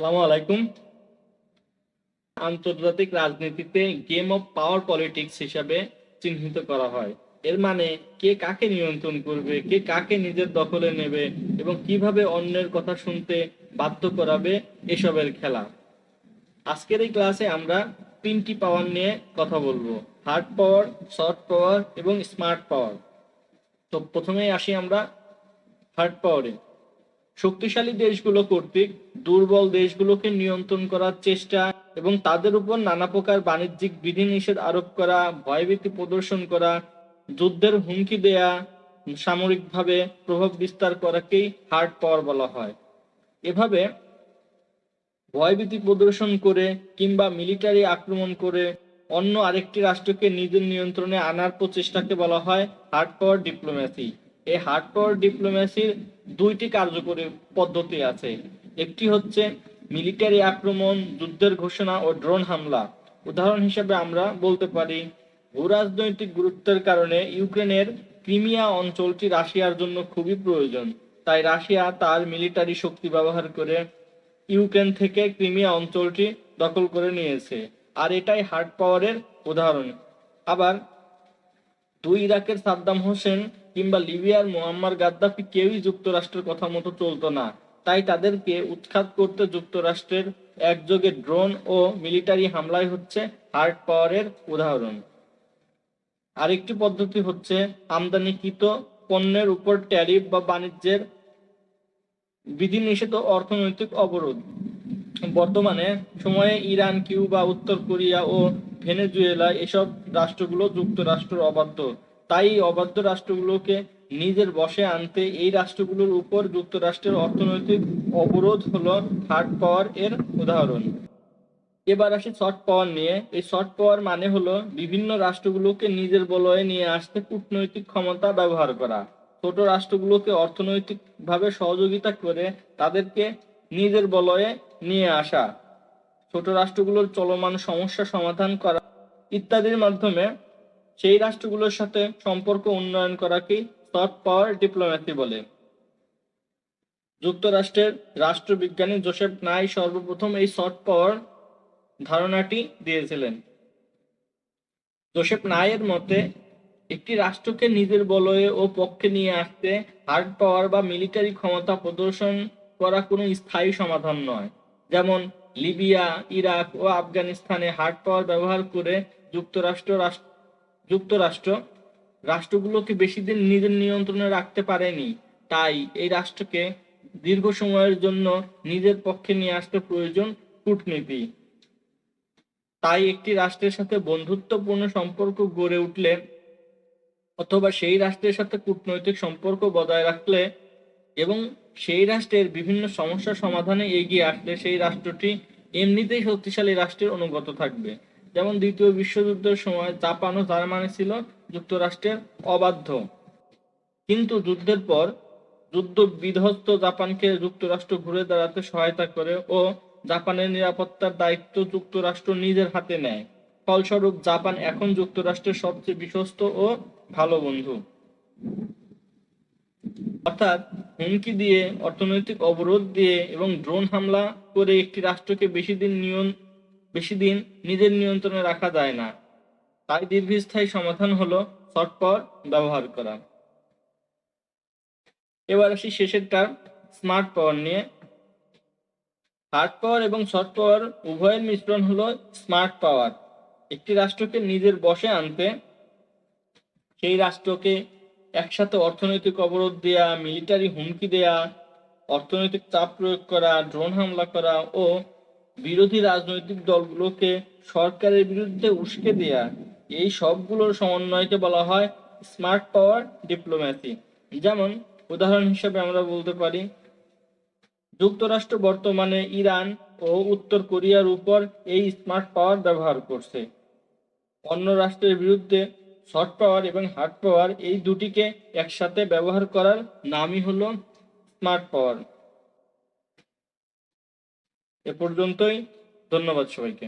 আসসালামু আলাইকুম। আন্তর্জাতিক রাজনীতিতে গেম অফ পাওয়ার পলিটিক্স হিসাবে চিহ্নিত করা হয়। এর মানে কে কাকে নিয়ন্ত্রণ করবে, কে কাকে নিজের দখলে নেবে এবং কিভাবে অন্যের কথা শুনতে বাধ্য করাবে, এসবের খেলা। আজকের এই ক্লাসে আমরা তিনটি পাওয়ার নিয়ে কথা বলবো: হার্ড পাওয়ার, সফট পাওয়ার এবং স্মার্ট পাওয়ার। তো প্রথমেই আসি আমরা হার্ড পাওয়ারে। শক্তিশালী দেশগুলো কর্তৃক দুর্বল দেশগুলোকে নিয়ন্ত্রণ করার চেষ্টা এবং তাদের উপর নানা প্রকার বাণিজ্যিক বিধিনিষেধ আরোপ করা, ভয়ভীতি প্রদর্শন করা, যুদ্ধের হুমকি দেয়া, সামরিকভাবে প্রভাব বিস্তার করাকেই হার্ড পাওয়ার বলা হয়। এভাবে ভয়ভীতি প্রদর্শন করে কিংবা মিলিটারি আক্রমণ করে অন্য আরেকটি রাষ্ট্রকে নিজের নিয়ন্ত্রণে আনার প্রচেষ্টাকে বলা হয় হার্ড পাওয়ার ডিপ্লোম্যাসি। এই হার্ড পাওয়ার ডিপ্লোম্যাসির দুইটি কার্যকরী পদ্ধতি আছে। একটি হচ্ছে মিলিটারি আক্রমণ, যুদ্ধের ঘোষণা ও ড্রোন হামলা। উদাহরণ হিসেবে আমরা বলতে পারি, ভূরাজনৈতিক গুরুত্বের কারণে ইউক্রেনের ক্রিমিয়া অঞ্চলটি রাশিয়ার জন্য খুবই প্রয়োজন। তাই রাশিয়া তার মিলিটারি শক্তি ব্যবহার করে ইউক্রেন থেকে ক্রিমিয়া অঞ্চলটি দখল করে নিয়েছে, আর এটাই হার্ড পাওয়ারের উদাহরণ। আবার ইরাকের সাদ্দাম হোসেন কিংবা লিবিয়ার মুয়াম্মার গাদ্দাফি কেউই যুক্তরাষ্ট্রের কথা মতো চলতো না, তাই তাদেরকে উৎখাত করতে যুক্তরাষ্ট্রের একযোগে ড্রোন ও মিলিটারি হামলাই হচ্ছে হার্ড পাওয়ারের উদাহরণ। আরেকটি পদ্ধতি হচ্ছে আমদানিকৃত পণ্যের উপর ট্যারিফ বা বাণিজ্যের বিধিনিষেধ ও অর্থনৈতিক অবরোধ। বর্তমানে সময়ে ইরান, কিউবা, উত্তর কোরিয়া ও ভেনেজুয়েলা এসব রাষ্ট্রগুলো যুক্তরাষ্ট্রের অবাধ্য। তাই এই অবাধ্য রাষ্ট্রগুলোকে নিজের বশে আনতে এই রাষ্ট্রগুলোর উপর যুক্তরাষ্ট্রের অর্থনৈতিক অবরোধ হলো হার্ড পাওয়ার এর উদাহরণ। এবার আসি সফট পাওয়ার নিয়ে। এই সফট পাওয়ার মানে হলো বিভিন্ন রাষ্ট্রগুলোকে নিজের বলয়ে নিয়ে আসতে কূটনৈতিক ক্ষমতা ব্যবহার করা। ছোট রাষ্ট্রগুলোকে অর্থনৈতিকভাবে সহযোগিতা করে তাদেরকে নিজের বলয়ে নিয়ে আসা, ছোট রাষ্ট্রগুলোর চলমান সমস্যা সমাধান করা ইত্যাদির মাধ্যমে সেই রাষ্ট্রগুলোর সাথে সম্পর্ক উন্নয়ন করাকেই সফট পাওয়ার ডিপ্লোম্যাসি বলে। যুক্তরাষ্ট্রের রাষ্ট্রবিজ্ঞানী জোসেফ নাই সর্বপ্রথম এই সফট পাওয়ার ধারণাটি দিয়েছিলেন। জোসেফ নাইয়ের মতে, একটি রাষ্ট্রকে নিজের বলয়ে ও পক্ষে নিয়ে আসতে হার্ড পাওয়ার বা মিলিটারি ক্ষমতা প্রদর্শন করা কোনো স্থায়ী সমাধান নয়। যেমন লিবিয়া, ইরাক ও আফগানিস্তানে হার্ড পাওয়ার ব্যবহার করে যুক্তরাষ্ট্র রাষ্ট্রগুলোকে বেশি দিন নিজের নিয়ন্ত্রণে রাখতে পারেনি। তাই এই রাষ্ট্রকে দীর্ঘ সময়ের জন্য নিজের পক্ষে নিয়ে আসতে প্রয়োজন কূটনীতি। তাই একটি রাষ্ট্রের সাথে বন্ধুত্বপূর্ণ সম্পর্ক গড়ে উঠলে অথবা সেই রাষ্ট্রের সাথে কূটনৈতিক সম্পর্ক বজায় রাখলে এবং সেই রাষ্ট্রের বিভিন্ন সমস্যা সমাধানে এগিয়ে আসলে সেই রাষ্ট্রটি এমনিতেই শক্তিশালী রাষ্ট্রের অনুগত থাকবে। যেমন দ্বিতীয় বিশ্বযুদ্ধের সময় জাপান ও জার্মানি ছিল যুক্তরাষ্ট্রের অবাধ্য, কিন্তু যুদ্ধের পর যুদ্ধ বিধ্বস্ত জাপানকে যুক্তরাষ্ট্র ঘুরে দাঁড়াতে সহায়তা করে ও জাপানের নিরাপত্তার দায়িত্ব যুক্তরাষ্ট্র নিজের হাতে নেয়। ফলস্বরূপ জাপান এখন যুক্তরাষ্ট্রের সবচেয়ে বিশ্বস্ত ও ভালো বন্ধু। অর্থাৎ হুমকি দিয়ে, অর্থনৈতিক অবরোধ দিয়ে এবং ড্রোন হামলা করে একটি রাষ্ট্রকে বেশি দিন নিজের নিয়ন্ত্রণে রাখা যায় না। তাই দীর্ঘস্থায়ী সমাধান হলো সফট পাওয়ার ব্যবহার করা। এবার আসি শেষেরটা, স্মার্ট পাওয়ার নিয়ে। হার্ড পাওয়ার এবং সফট পাওয়ার উভয়ের মিশ্রণ হলো স্মার্ট পাওয়ার। একটি রাষ্ট্রকে নিজের বশে আনতে সেই রাষ্ট্রকে একসাথে অর্থনৈতিক অবরোধ দেয়া, মিলিটারি হুমকি দেয়া, অর্থনৈতিক চাপ প্রয়োগ করা, ড্রোন হামলা করা ও বিরোধী রাজনৈতিক দলগুলোকে সরকারের বিরুদ্ধে উস্কে দেয়া, এই সবগুলোর সমন্বয়কে বলা হয় স্মার্ট পাওয়ার ডিপ্লোম্যাসি। যেমন উদাহরণ হিসেবে আমরা বলতে পারি, যুক্তরাষ্ট্র বর্তমানে ইরান ও উত্তর কোরিয়ার উপর এই স্মার্ট পাওয়ার ব্যবহার করছে। অন্য রাষ্ট্রের বিরুদ্ধে সফট পাওয়ার এবং হার্ড পাওয়ার এই দুটিকে একসাথে ব্যবহার করার নামই হলো স্মার্ট পাওয়ার। এ পর্যন্তই। ধন্যবাদ সবাইকে।